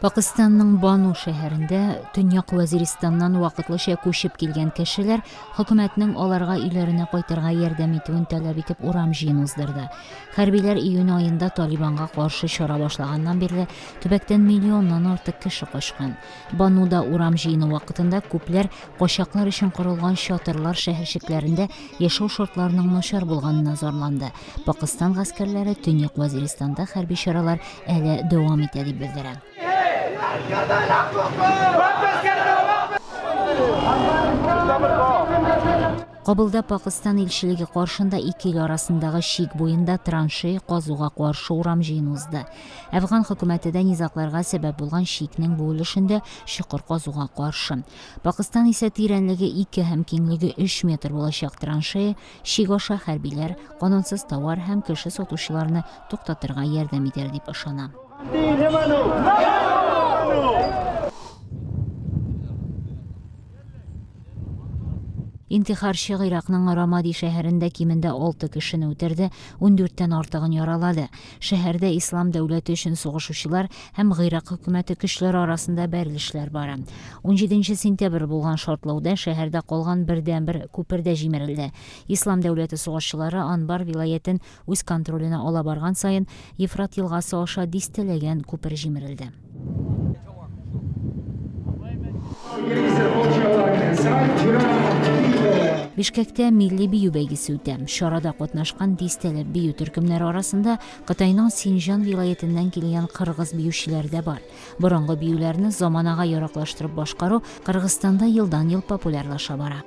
Пакстанның Бану шәһәрендә Төньяк Вәзирстаннан вакытлыча күчеп килгән кешеләр хөкүмәтнең аларга өйләренә кайтырга ярдәм итүен таләп итеп урам җыен уздырды. Хәрбиләр июнь аенда Талибанга каршы чара башлаганнан бирле төбәктән миллионнан артык кеше качкан. Бануда урам җыены вакытында күпләр качаклар өчен корылган шартлар шәһәрчекләрендә яшәү шартларының начар булганына зарланды. Пакстан гаскәрләре Төньяк Вәзирстанда хәрби чаралар әле дәвам итә дип белдерә. Кабулда Пакстан илчелеге каршында ике ил арасындагы шик буенда траншея казуга каршы урам җыен узды. Әфган хөкүмәтендә низакларга сәбәп булган шикнең бу өлешендә чокыр казуга каршы. Пакстан исә тирәнлеге 2 һәм киңлеге 3 метр булачак траншея шик аша хәрбиләр, канунсыз товар һәм кеше сатучыларны туктатырга ярдәм итәр дип ышана. Интихарчы Гыйракның Рамади шәһәрендә кимендә 6 кешене үтерде, 14тән артыгын яралады. Шәһәрдә ислам дәүләте өчен сугышучылар һәм Гыйрак хөкүмәте көчләре арасында бәрелешләр бара. 17 сентябрь булган шартлауда шәһәрдә калган бердән-бер күпердә җимерелде. Ислам дәүләте сугышчылары Анбар вилаятын үз контролена ала барган саен Еврат елгасы аша дистәләгән күпер җимерелде. Бишкәктә милли бию бәйгесе үтә. Чарада катнашкан дистәләп бию төркемнәре арасында Кытайның Синҗан вилаятыннан килгән кыргыз биючеләр дә бар. Борынгы биюләрне заманага яраклаштырып башкару Кыргызстанда елдан-ел популярлаша бара.